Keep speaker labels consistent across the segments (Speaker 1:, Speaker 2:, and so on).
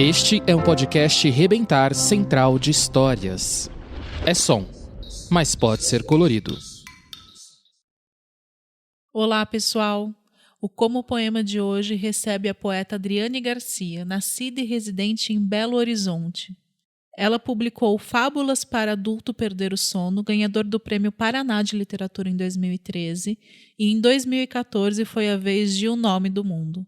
Speaker 1: Este é um podcast Rebentar Central de Histórias. É som, mas pode ser colorido.
Speaker 2: Olá, pessoal! O Como Poema de hoje recebe a poeta Adriane Garcia, nascida e residente em Belo Horizonte. Ela publicou Fábulas para Adulto Perder o Sono, ganhador do Prêmio Paraná de Literatura em 2013, e em 2014 foi a vez de O Nome do Mundo.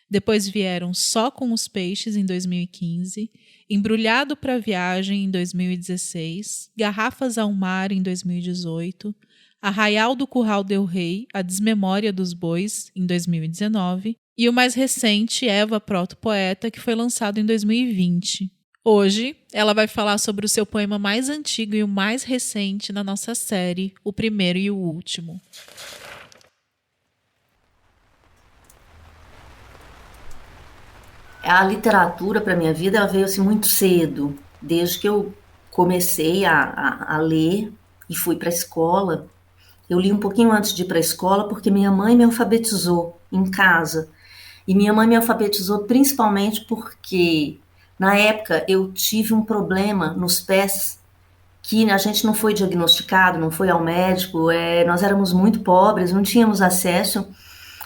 Speaker 2: Depois vieram Só com os Peixes, em 2015, Embrulhado para Viagem, em 2016, Garrafas ao Mar, em 2018, Arraial do Curral del Rei, A Desmemória dos Bois, em 2019, e o mais recente, Eva Proto-Poeta, que foi lançado em 2020. Hoje, ela vai falar sobre o seu poema mais antigo e o mais recente na nossa série, O Primeiro e o Último.
Speaker 3: A literatura para minha vida ela veio assim muito cedo, desde que eu comecei a ler e fui para a escola. Eu li um pouquinho antes de ir para a escola porque minha mãe me alfabetizou em casa. E minha mãe me alfabetizou principalmente porque na época eu tive um problema nos pés que a gente não foi diagnosticado, não foi ao médico, nós éramos muito pobres, não tínhamos acesso,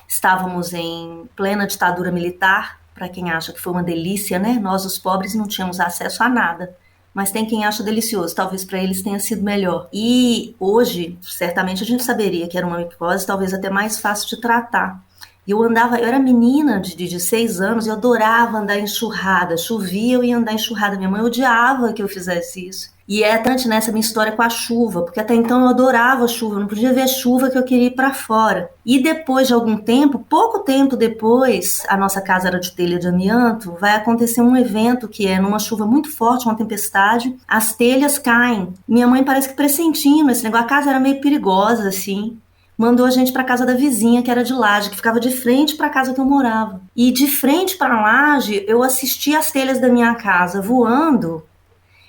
Speaker 3: estávamos em plena ditadura militar. Para quem acha que foi uma delícia, né? Nós, os pobres, não tínhamos acesso a nada. Mas tem quem acha delicioso, talvez para eles tenha sido melhor. E hoje, certamente, a gente saberia que era uma micose, talvez até mais fácil de tratar. E eu era menina de 6 anos, eu adorava andar enxurrada. Chovia, eu ia andar enxurrada. Minha mãe odiava que eu fizesse isso. E é tanto nessa minha história com a chuva, porque até então eu adorava a chuva, eu não podia ver chuva que eu queria ir para fora. E depois de algum tempo, pouco tempo depois, a nossa casa era de telha de amianto, vai acontecer um evento que é numa chuva muito forte, uma tempestade, as telhas caem. Minha mãe parece que pressentindo esse negócio, a casa era meio perigosa assim. Mandou a gente para casa da vizinha, que era de laje, que ficava de frente para a casa que eu morava. E de frente para a laje, eu assisti as telhas da minha casa voando.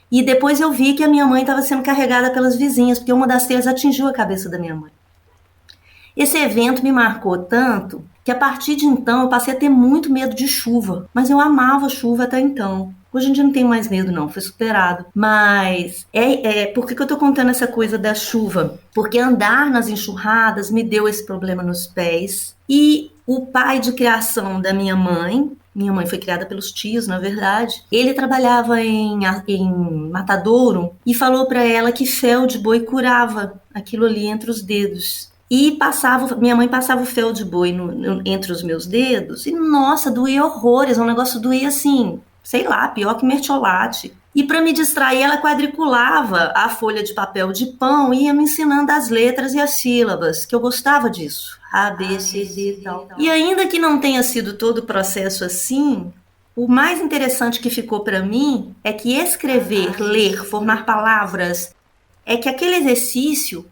Speaker 3: E depois eu vi que a minha mãe estava sendo carregada pelas vizinhas, porque uma das telhas atingiu a cabeça da minha mãe. Esse evento me marcou tanto que a partir de então eu passei a ter muito medo de chuva. Mas eu amava chuva até então. Hoje em dia não tenho mais medo não, foi superado. Mas por que eu tô contando essa coisa da chuva? Porque andar nas enxurradas me deu esse problema nos pés. E o pai de criação da minha mãe foi criada pelos tios, na verdade. Ele trabalhava em matadouro e falou para ela que fel de boi curava aquilo ali entre os dedos. E minha mãe passava o fel de boi entre os meus dedos e, nossa, doía horrores, um negócio doía assim, sei lá, pior que mertiolate. E para me distrair, ela quadriculava a folha de papel de pão e ia me ensinando as letras e as sílabas, que eu gostava disso. A, B, C, D e tal. E ainda que não tenha sido todo o processo assim, o mais interessante que ficou para mim é que escrever, ler, formar palavras, é que aquele exercício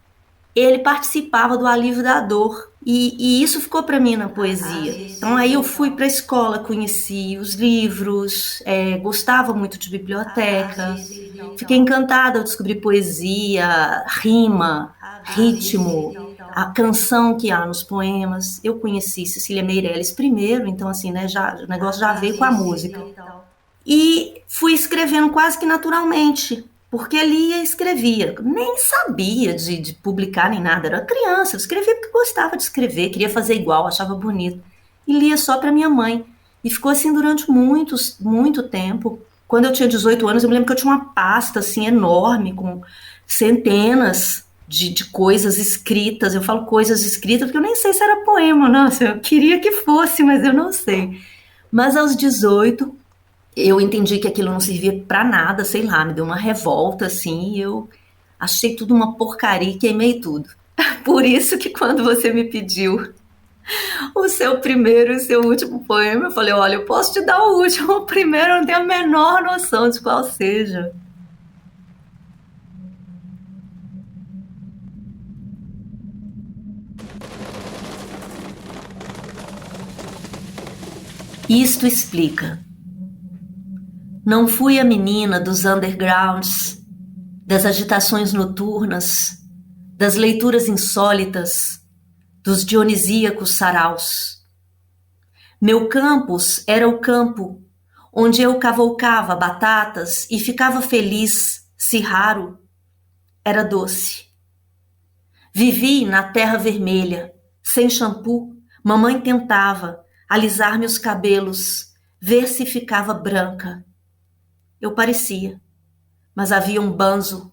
Speaker 3: ele participava do alívio da dor. E isso ficou para mim na poesia. Então aí eu fui para a escola, conheci os livros, gostava muito de biblioteca, fiquei encantada ao descobrir poesia, rima, ritmo, a canção que há nos poemas. Eu conheci Cecília Meirelles primeiro, então assim, né, o negócio já veio com a música. E fui escrevendo quase que naturalmente, porque lia e escrevia. Nem sabia de publicar nem nada, era criança, eu escrevia porque gostava de escrever, queria fazer igual, achava bonito. E lia só para minha mãe. E ficou assim durante muito tempo. Quando eu tinha 18 anos, eu me lembro que eu tinha uma pasta assim enorme, com centenas de coisas escritas. Eu falo coisas escritas porque eu nem sei se era poema, nossa, eu queria que fosse, mas eu não sei. Mas aos 18, eu entendi que aquilo não servia pra nada, sei lá, me deu uma revolta, assim, e eu achei tudo uma porcaria e queimei tudo. Por isso que quando você me pediu o seu primeiro e o seu último poema, eu falei, olha, eu posso te dar o último, o primeiro eu não tenho a menor noção de qual seja. Isto explica. Não fui a menina dos undergrounds, das agitações noturnas, das leituras insólitas, dos dionisíacos saraus. Meu campus era o campo, onde eu cavalcava batatas e ficava feliz, se raro, era doce. Vivi na terra vermelha, sem shampoo, mamãe tentava alisar meus cabelos, ver se ficava branca. Eu parecia, mas havia um banzo.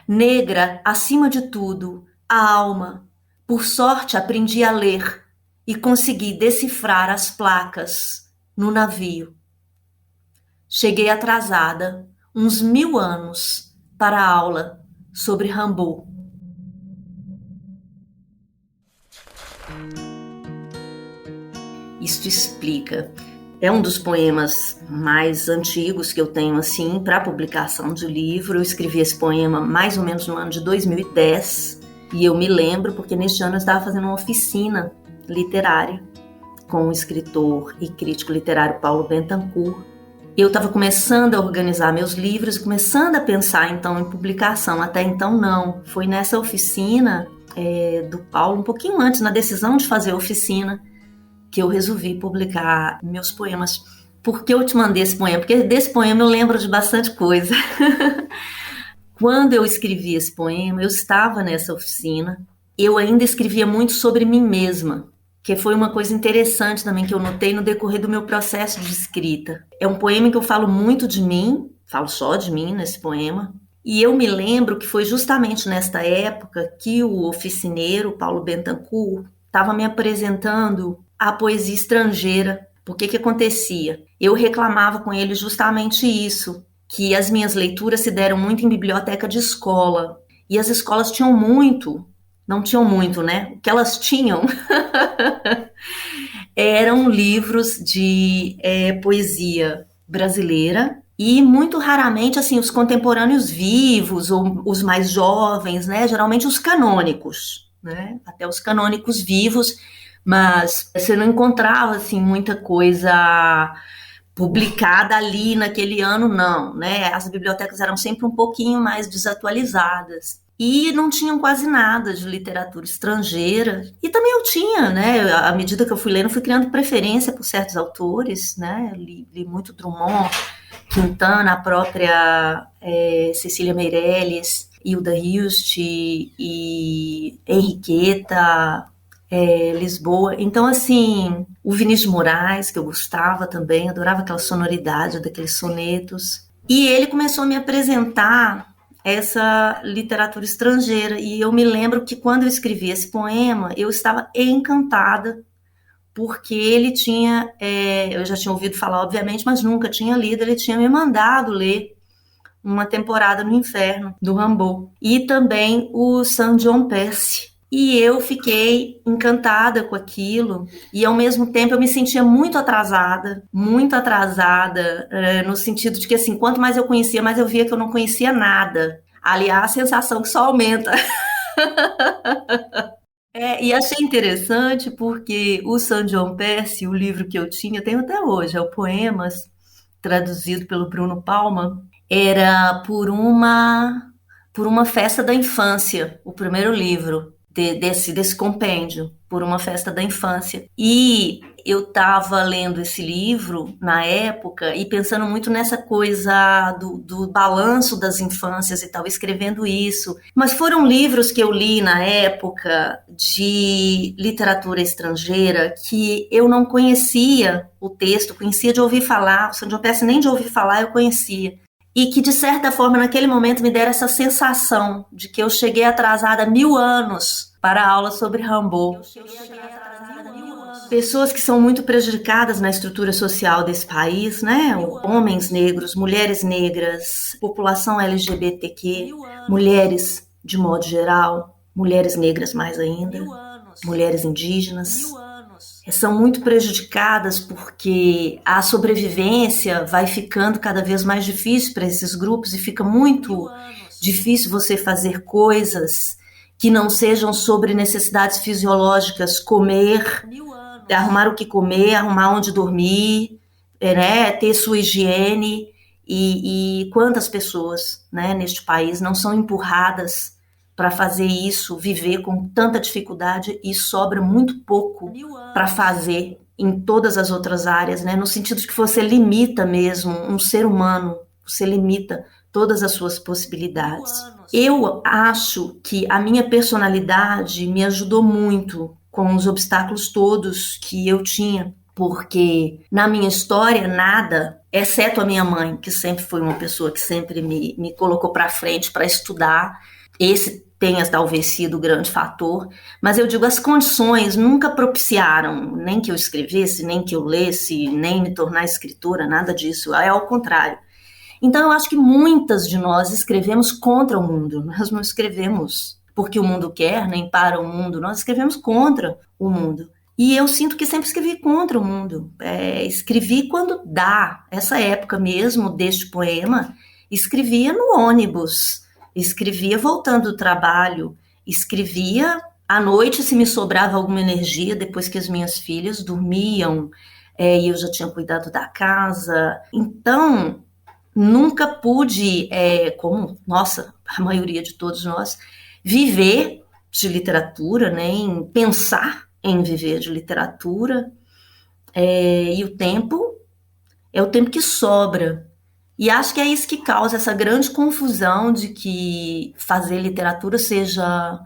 Speaker 3: Negra, acima de tudo, a alma. Por sorte aprendi a ler e consegui decifrar as placas no navio. Cheguei atrasada, uns 1000 anos, para a aula sobre Rimbaud. Isto explica. É um dos poemas mais antigos que eu tenho assim para publicação de livro. Eu escrevi esse poema mais ou menos no ano de 2010 e eu me lembro porque neste ano eu estava fazendo uma oficina literária com o escritor e crítico literário Paulo Bentancur. Eu estava começando a organizar meus livros e começando a pensar então em publicação. Até então não. Foi nessa oficina do Paulo, um pouquinho antes, na decisão de fazer a oficina, que eu resolvi publicar meus poemas. Por que eu te mandei esse poema? Porque desse poema eu lembro de bastante coisa. Quando eu escrevi esse poema, eu estava nessa oficina, eu ainda escrevia muito sobre mim mesma, que foi uma coisa interessante também que eu notei no decorrer do meu processo de escrita. É um poema em que eu falo muito de mim, falo só de mim nesse poema, e eu me lembro que foi justamente nesta época que o oficineiro, Paulo Bentancur, estava me apresentando a poesia estrangeira. Por que acontecia? Eu reclamava com ele justamente isso, que as minhas leituras se deram muito em biblioteca de escola. E as escolas tinham muito, não tinham muito, né? O que elas tinham eram livros de poesia brasileira e muito raramente, assim, os contemporâneos vivos ou os mais jovens, né? Geralmente os canônicos, né? Até os canônicos vivos, mas você não encontrava assim muita coisa publicada ali naquele ano, não, né? As bibliotecas eram sempre um pouquinho mais desatualizadas e não tinham quase nada de literatura estrangeira. E também eu tinha, né? À medida que eu fui lendo, fui criando preferência por certos autores, né? Li muito Drummond, Quintana, a própria Cecília Meirelles, Hilda Hilst e Henriqueta, Lisboa. Então, assim, o Vinícius de Moraes, que eu gostava também, adorava aquela sonoridade daqueles sonetos. E ele começou a me apresentar essa literatura estrangeira. E eu me lembro que quando eu escrevi esse poema, eu estava encantada, porque ele tinha, eu já tinha ouvido falar, obviamente, mas nunca tinha lido, ele tinha me mandado ler Uma Temporada no Inferno, do Rimbaud, e também o St. John Perse. E eu fiquei encantada com aquilo, e ao mesmo tempo eu me sentia muito atrasada, no sentido de que, assim, quanto mais eu conhecia, mais eu via que eu não conhecia nada. Aliás, a sensação que só aumenta. E achei interessante porque o St. John Perse, o livro que eu tinha, tenho até hoje, é o Poemas, traduzido pelo Bruno Palma, era por uma festa da infância, o primeiro livro desse compêndio, por uma festa da infância. E eu estava lendo esse livro na época e pensando muito nessa coisa do balanço das infâncias e tal, escrevendo isso. Mas foram livros que eu li na época de literatura estrangeira que eu não conhecia o texto, conhecia de ouvir falar, o St. John Perse nem de ouvir falar eu conhecia. E que, de certa forma, naquele momento me deram essa sensação de que eu cheguei atrasada 1000 anos para a aula sobre Rimbaud. Pessoas que são muito prejudicadas na estrutura social desse país, né? Homens negros, mulheres negras, população LGBTQ, mulheres de modo geral, mulheres negras mais ainda, mulheres indígenas. São muito prejudicadas porque a sobrevivência vai ficando cada vez mais difícil para esses grupos e fica muito difícil você fazer coisas que não sejam sobre necessidades fisiológicas, comer, arrumar o que comer, arrumar onde dormir, né, ter sua higiene. E quantas pessoas, né, neste país não são empurradas para fazer isso, viver com tanta dificuldade, e sobra muito pouco para fazer em todas as outras áreas, né? No sentido de que você limita mesmo um ser humano, você limita todas as suas possibilidades. Eu acho que a minha personalidade me ajudou muito com os obstáculos todos que eu tinha, porque na minha história nada, exceto a minha mãe, que sempre foi uma pessoa que sempre me colocou para frente para estudar, esse tenha talvez sido o grande fator, mas eu digo, as condições nunca propiciaram nem que eu escrevesse, nem que eu lesse, nem me tornar escritora, nada disso, é ao contrário. Então eu acho que muitas de nós escrevemos contra o mundo, nós não escrevemos porque o mundo quer, nem para o mundo, nós escrevemos contra o mundo. E eu sinto que sempre escrevi contra o mundo, escrevi quando dá, essa época mesmo deste poema, escrevia no ônibus, escrevia voltando do trabalho, escrevia à noite se me sobrava alguma energia, depois que as minhas filhas dormiam, e eu já tinha cuidado da casa. Então, nunca pude, como, nossa, a maioria de todos nós, viver de literatura, nem pensar em viver de literatura, e o tempo é o tempo que sobra. E acho que é isso que causa essa grande confusão de que fazer literatura seja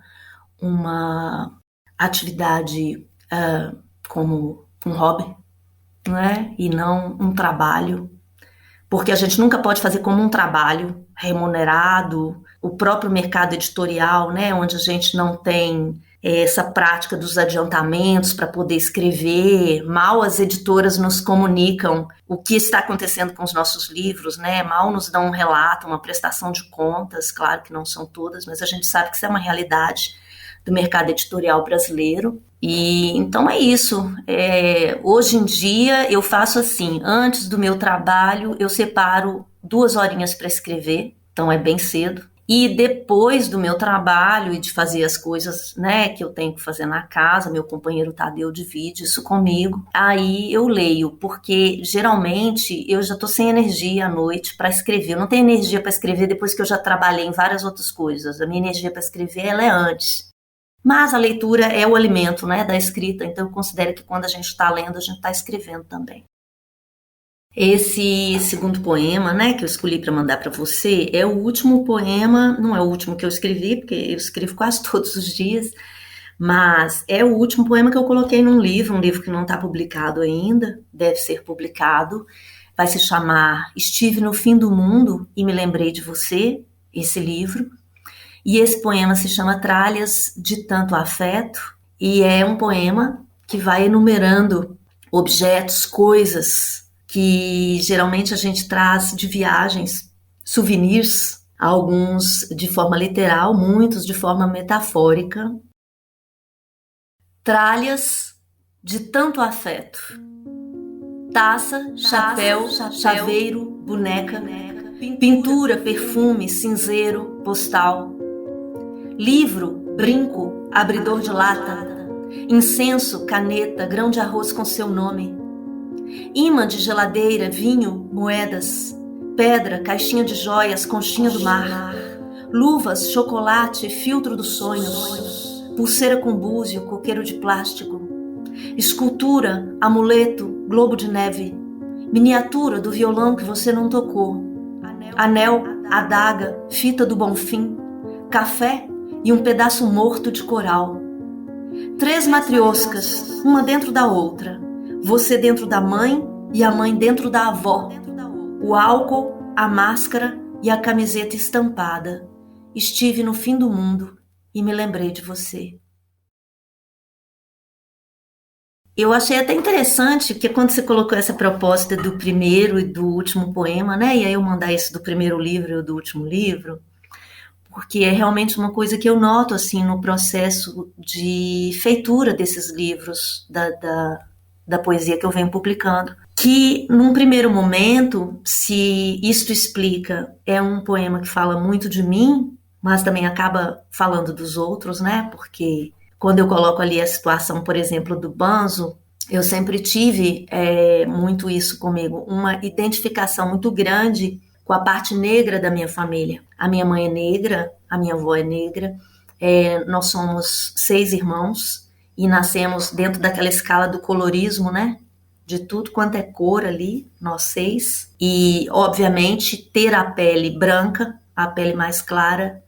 Speaker 3: uma atividade como um hobby, não é? E não um trabalho. Porque a gente nunca pode fazer como um trabalho remunerado, o próprio mercado editorial, né, onde a gente não tem essa prática dos adiantamentos para poder escrever, mal as editoras nos comunicam o que está acontecendo com os nossos livros, né, mal nos dão um relato, uma prestação de contas, claro que não são todas, mas a gente sabe que isso é uma realidade do mercado editorial brasileiro. E então é isso. Hoje em dia eu faço assim, antes do meu trabalho eu separo 2 horinhas para escrever, então é bem cedo. E depois do meu trabalho e de fazer as coisas, né, que eu tenho que fazer na casa, meu companheiro Tadeu divide isso comigo, aí eu leio, porque geralmente eu já estou sem energia à noite para escrever. Eu não tenho energia para escrever depois que eu já trabalhei em várias outras coisas. A minha energia para escrever ela é antes. Mas a leitura é o alimento, né, da escrita, então eu considero que quando a gente está lendo, a gente está escrevendo também. Esse segundo poema, né, que eu escolhi para mandar para você, é o último poema, não é o último que eu escrevi, porque eu escrevo quase todos os dias, mas é o último poema que eu coloquei num livro, um livro que não está publicado ainda, deve ser publicado, vai se chamar Estive no Fim do Mundo e Me Lembrei de Você, esse livro. E esse poema se chama Tralhas de Tanto Afeto, e é um poema que vai enumerando objetos, coisas que geralmente a gente traz de viagens, souvenirs, alguns de forma literal, muitos de forma metafórica. Tralhas de tanto afeto. Taça, chapéu, chaveiro, boneca, pintura, perfume, cinzeiro, postal. Livro, brinco, abridor de lata, incenso, caneta, grão de arroz com seu nome, imã de geladeira, vinho, moedas, pedra, caixinha de joias, conchinha do mar, luvas, chocolate, filtro dos sonhos, pulseira com búzio, coqueiro de plástico, escultura, amuleto, globo de neve, miniatura do violão que você não tocou, anel, adaga, fita do Bonfim, café e um pedaço morto de coral. 3 matrioscas, uma dentro da outra. Você dentro da mãe e a mãe dentro da avó. O álcool, a máscara e a camiseta estampada. Estive no fim do mundo e me lembrei de você. Eu achei até interessante, porque quando você colocou essa proposta do primeiro e do último poema, né? E aí eu mandar isso do primeiro livro e do último livro, porque é realmente uma coisa que eu noto assim no processo de feitura desses livros da poesia que eu venho publicando, que num primeiro momento, se isto explica, é um poema que fala muito de mim, mas também acaba falando dos outros, né? Porque quando eu coloco ali a situação, por exemplo, do Banzo, eu sempre tive muito isso comigo, uma identificação muito grande com a parte negra da minha família. A minha mãe é negra, a minha avó é negra, nós somos 6 irmãos e nascemos dentro daquela escala do colorismo, né? de tudo quanto é cor ali, nós 6. E, obviamente, ter a pele branca, a pele mais clara,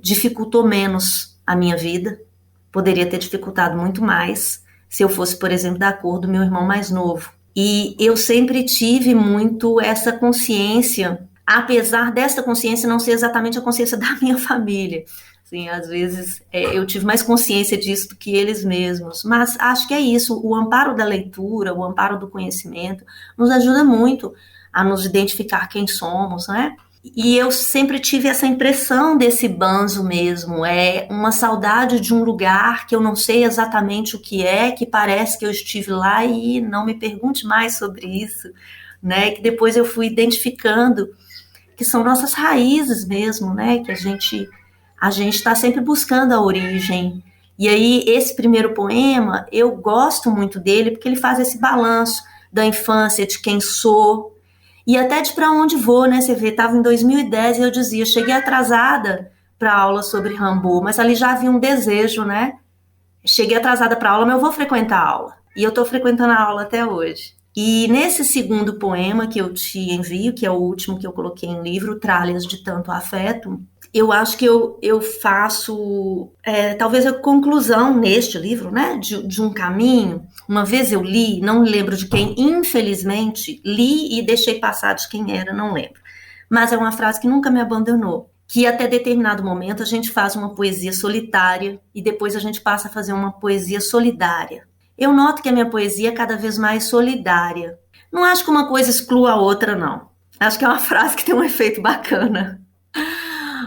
Speaker 3: dificultou menos a minha vida. Poderia ter dificultado muito mais se eu fosse, por exemplo, da cor do meu irmão mais novo. E eu sempre tive muito essa consciência, apesar dessa consciência não ser exatamente a consciência da minha família. Assim, às vezes eu tive mais consciência disso do que eles mesmos. Mas acho que é isso, o amparo da leitura, o amparo do conhecimento, nos ajuda muito a nos identificar quem somos, né? E eu sempre tive essa impressão desse banzo mesmo, é uma saudade de um lugar que eu não sei exatamente o que é, que parece que eu estive lá e não me pergunte mais sobre isso, né? Que depois eu fui identificando que são nossas raízes mesmo, né? Que a gente está sempre buscando a origem. E aí esse primeiro poema, eu gosto muito dele porque ele faz esse balanço da infância, de quem sou, e até de para onde vou, né? Você vê, estava em 2010 e eu dizia, cheguei atrasada para a aula sobre Rimbaud, mas ali já havia um desejo, né? Cheguei atrasada para a aula, mas eu vou frequentar a aula. E eu estou frequentando a aula até hoje. E nesse segundo poema que eu te envio, que é o último que eu coloquei em livro, Tralhas de Tanto Afeto, eu acho que eu faço, talvez a conclusão neste livro, né, de um caminho. Uma vez eu li, não lembro de quem, infelizmente, li e deixei passar de quem era, não lembro. Mas é uma frase que nunca me abandonou, que até determinado momento a gente faz uma poesia solitária e depois a gente passa a fazer uma poesia solidária. Eu noto que a minha poesia é cada vez mais solidária. Não acho que uma coisa exclua a outra, não. Acho que é uma frase que tem um efeito bacana.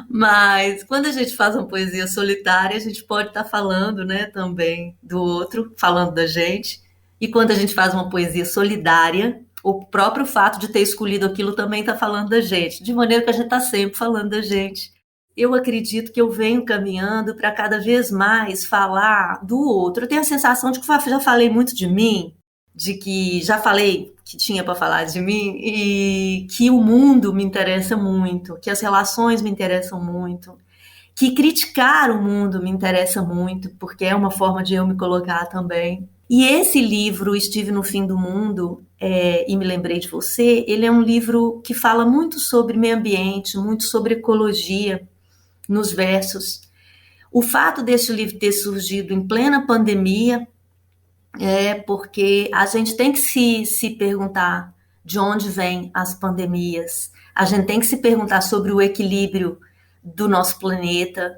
Speaker 3: Mas quando a gente faz uma poesia solitária, a gente pode estar falando, né, também do outro, falando da gente. E quando a gente faz uma poesia solidária, o próprio fato de ter escolhido aquilo também está falando da gente, de maneira que a gente está sempre falando da gente. Eu acredito que eu venho caminhando para cada vez mais falar do outro. Eu tenho a sensação de que já falei muito de mim, de que já falei que tinha para falar de mim e que o mundo me interessa muito, que as relações me interessam muito, que criticar o mundo me interessa muito, porque é uma forma de eu me colocar também. E esse livro, Estive no Fim do Mundo, e Me Lembrei de Você, ele é um livro que fala muito sobre meio ambiente, muito sobre ecologia nos versos. O fato desse livro ter surgido em plena pandemia porque a gente tem que se perguntar de onde vêm as pandemias, a gente tem que se perguntar sobre o equilíbrio do nosso planeta,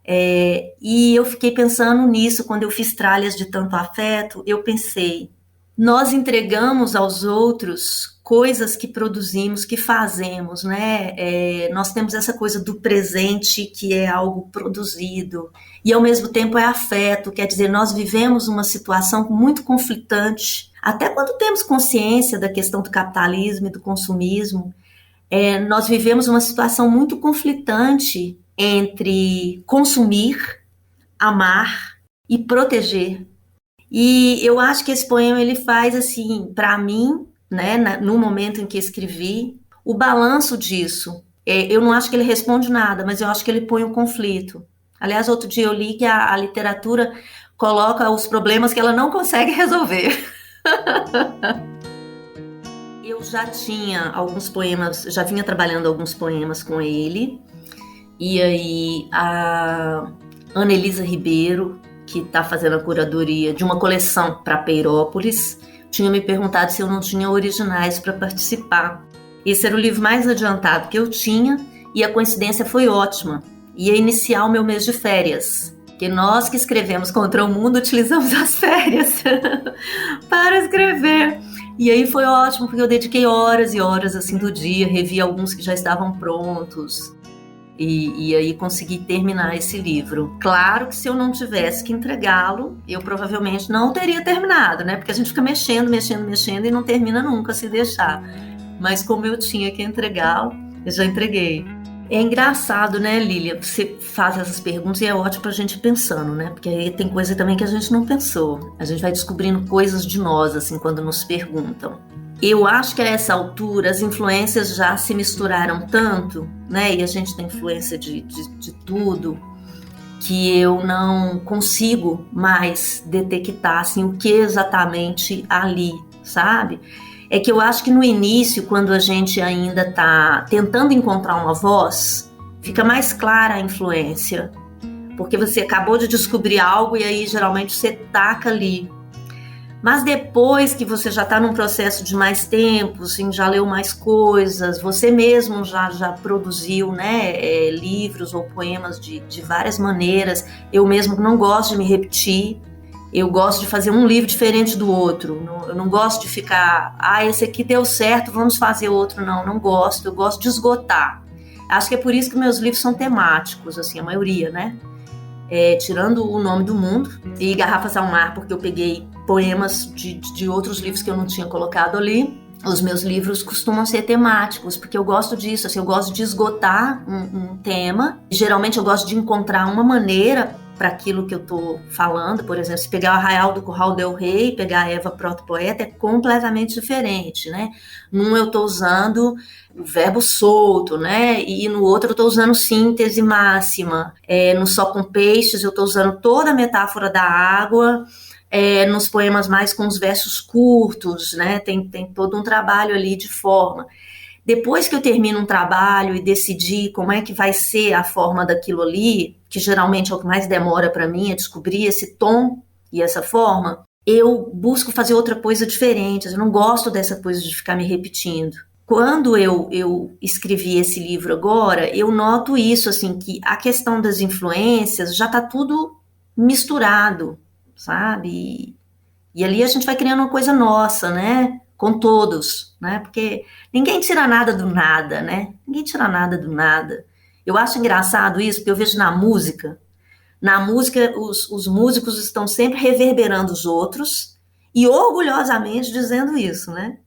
Speaker 3: e eu fiquei pensando nisso quando eu fiz Tralhas de Tanto Afeto. Eu pensei, nós entregamos aos outros coisas que produzimos, que fazemos, né? Nós temos essa coisa do presente, que é algo produzido, e ao mesmo tempo é afeto, quer dizer, nós vivemos uma situação muito conflitante, até quando temos consciência da questão do capitalismo e do consumismo, nós vivemos uma situação muito conflitante entre consumir, amar e proteger. E eu acho que esse poema ele faz assim, para mim, né, no momento em que escrevi, o balanço disso. Eu não acho que ele responde nada, mas eu acho que ele põe um conflito. Aliás, outro dia eu li que a literatura coloca os problemas que ela não consegue resolver. Eu já tinha alguns poemas, já vinha trabalhando alguns poemas com ele, e aí a Ana Elisa Ribeiro, que está fazendo a curadoria de uma coleção para Peirópolis, tinha me perguntado se eu não tinha originais para participar. Esse era o livro mais adiantado que eu tinha, e a coincidência foi ótima. Ia iniciar o meu mês de férias, que nós que escrevemos Contra o Mundo utilizamos as férias para escrever. E aí foi ótimo, porque eu dediquei horas e horas assim do dia, revi alguns que já estavam prontos, e aí consegui terminar esse livro. Claro que se eu não tivesse que entregá-lo, eu provavelmente não teria terminado, né? Porque a gente fica mexendo e não termina nunca se deixar. Mas como eu tinha que entregá-lo, eu já entreguei. É engraçado, né, Lília? Você faz essas perguntas e é ótimo pra gente ir pensando, né? Porque aí tem coisa também que a gente não pensou. A gente vai descobrindo coisas de nós, assim, quando nos perguntam. Eu acho que a essa altura as influências já se misturaram tanto, né? E a gente tem influência de tudo, que eu não consigo mais detectar, assim, o que exatamente ali sabe? É que eu acho que no início, quando a gente ainda está tentando encontrar uma voz, fica mais clara a influência, porque você acabou de descobrir algo e aí geralmente você taca ali. Mas depois que você já está num processo de mais tempo, assim, já leu mais coisas, você mesmo já produziu, né, livros ou poemas de várias maneiras. Eu mesmo não gosto de me repetir, eu gosto de fazer um livro diferente do outro. Eu não gosto de ficar, esse aqui deu certo, vamos fazer outro. Não gosto, eu gosto de esgotar. Acho que é por isso que meus livros são temáticos, assim, a maioria, né? Tirando O Nome do Mundo e Garrafas ao Mar, porque eu peguei poemas de outros livros que eu não tinha colocado ali. Os meus livros costumam ser temáticos, porque eu gosto disso, assim, eu gosto de esgotar um tema. Geralmente eu gosto de encontrar uma maneira para aquilo que eu estou falando. Por exemplo, se pegar o Arraial do Curral del Rei e pegar a Eva Proto-Poeta, é completamente diferente, né? Num eu estou usando o verbo solto, né? E no outro eu estou usando síntese máxima. No Só com Peixes eu estou usando toda a metáfora da água. Nos poemas mais com os versos curtos, né? Tem todo um trabalho ali de forma. Depois que eu termino um trabalho e decidi como é que vai ser a forma daquilo ali, que geralmente é o que mais demora para mim, é descobrir esse tom e essa forma, eu busco fazer outra coisa diferente. Eu não gosto dessa coisa de ficar me repetindo. Quando eu escrevi esse livro agora, eu noto isso, assim, que a questão das influências já está tudo misturado, sabe? E ali a gente vai criando uma coisa nossa, né? Com todos, né? Porque ninguém tira nada do nada, né? Ninguém tira nada do nada. Eu acho engraçado isso, porque eu vejo na música. Na música, os músicos estão sempre reverberando os outros e orgulhosamente dizendo isso, né?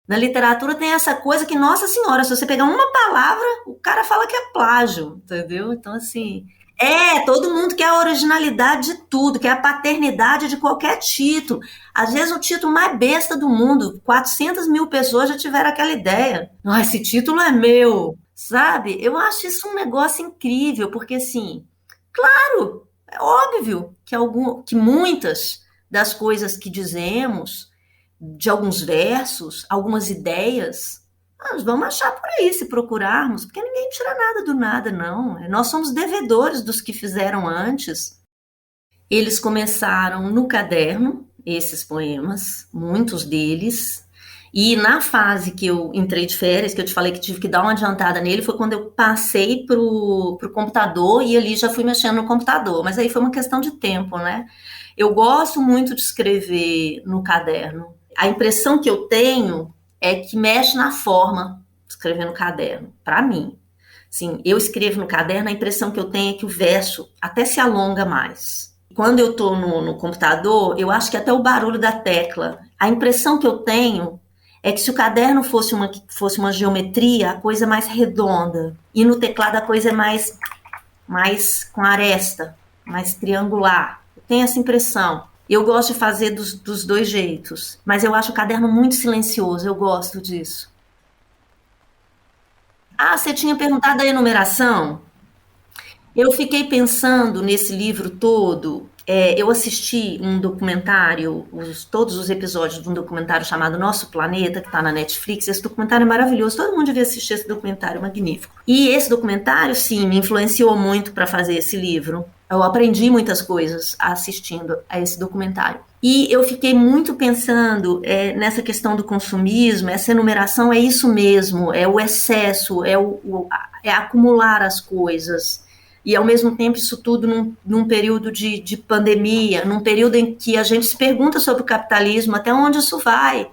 Speaker 3: Na literatura tem essa coisa que, nossa senhora, se você pegar uma palavra, o cara fala que é plágio, entendeu? Então, assim, todo mundo quer a originalidade de tudo, quer a paternidade de qualquer título. Às vezes o título mais besta do mundo, 400 mil pessoas já tiveram aquela ideia. Esse título é meu, sabe? Eu acho isso um negócio incrível, porque, assim, claro, é óbvio que muitas das coisas que dizemos, de alguns versos, algumas ideias, nós vamos achar por aí se procurarmos, porque ninguém tira nada do nada, não. Nós somos devedores dos que fizeram antes. Eles começaram no caderno, esses poemas, muitos deles, e na fase que eu entrei de férias, que eu te falei que tive que dar uma adiantada nele, foi quando eu passei pro computador e ali já fui mexendo no computador, mas aí foi uma questão de tempo, né? Eu gosto muito de escrever no caderno. A impressão que eu tenho é que mexe na forma, escrever no caderno, para mim. Assim, eu escrevo no caderno, a impressão que eu tenho é que o verso até se alonga mais. Quando eu estou no computador, eu acho que até o barulho da tecla, a impressão que eu tenho é que se o caderno fosse uma geometria, a coisa é mais redonda, e no teclado a coisa é mais com aresta, mais triangular. Eu tenho essa impressão. Eu gosto de fazer dos dois jeitos, mas eu acho o caderno muito silencioso, eu gosto disso. Você tinha perguntado da enumeração? Eu fiquei pensando nesse livro todo. Eu assisti um documentário, todos os episódios de um documentário chamado Nosso Planeta, que está na Netflix. Esse documentário é maravilhoso, todo mundo devia assistir esse documentário, magnífico. E esse documentário, sim, me influenciou muito para fazer esse livro. Eu aprendi muitas coisas assistindo a esse documentário. E eu fiquei muito pensando nessa questão do consumismo. Essa enumeração é isso mesmo, é o excesso, é acumular as coisas. E, ao mesmo tempo, isso tudo num período de pandemia, num período em que a gente se pergunta sobre o capitalismo, até onde isso vai,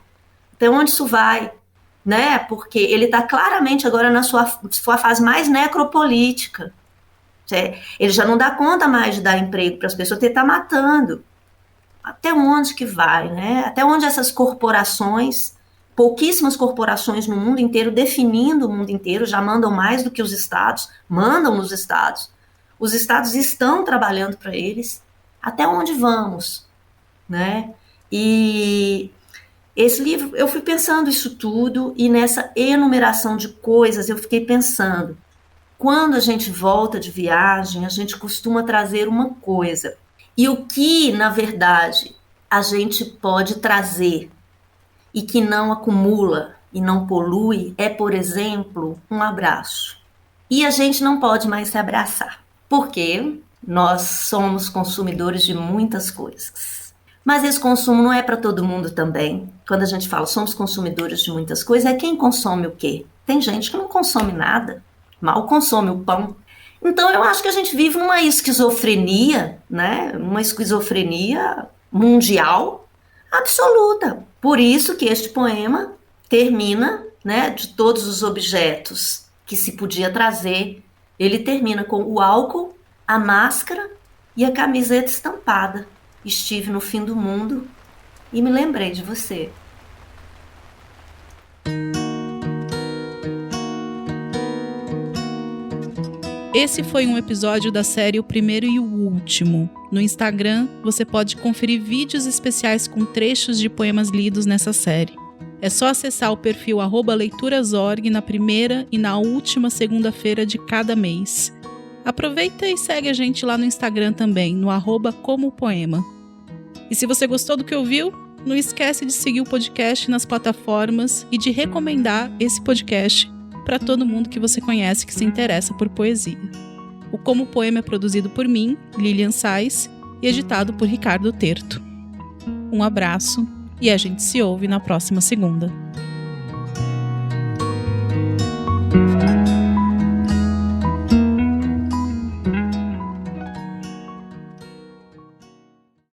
Speaker 3: né? Porque ele está claramente agora na sua fase mais necropolítica. Ele já não dá conta mais de dar emprego para as pessoas, ele está matando. Até onde que vai, né? Até onde essas corporações, pouquíssimas corporações no mundo inteiro, definindo o mundo inteiro, já mandam mais do que os estados, mandam nos estados. Os estados estão trabalhando para eles. Até onde vamos, né? E esse livro, eu fui pensando isso tudo, e nessa enumeração de coisas eu fiquei pensando, quando a gente volta de viagem, a gente costuma trazer uma coisa. E o que, na verdade, a gente pode trazer e que não acumula e não polui é, por exemplo, um abraço. E a gente não pode mais se abraçar, porque nós somos consumidores de muitas coisas. Mas esse consumo não é para todo mundo também. Quando a gente fala somos consumidores de muitas coisas, é quem consome o quê? Tem gente que não consome nada, mal consome o pão. Então eu acho que a gente vive uma esquizofrenia, né? Uma esquizofrenia mundial absoluta. Por isso que este poema termina, né, de todos os objetos que se podia trazer, ele termina com o álcool, a máscara e a camiseta estampada. Estive no fim do mundo e me lembrei de você.
Speaker 2: Esse foi um episódio da série O Primeiro e o Último. No Instagram, você pode conferir vídeos especiais com trechos de poemas lidos nessa série. É só acessar o perfil @leiturasorg na primeira e na última segunda-feira de cada mês. Aproveita e segue a gente lá no Instagram também, no @comopoema. E se você gostou do que ouviu, não esquece de seguir o podcast nas plataformas e de recomendar esse podcast para todo mundo que você conhece que se interessa por poesia. O Como Poema é produzido por mim, Lilian Sais, e editado por Ricardo Terto. Um abraço e a gente se ouve na próxima segunda.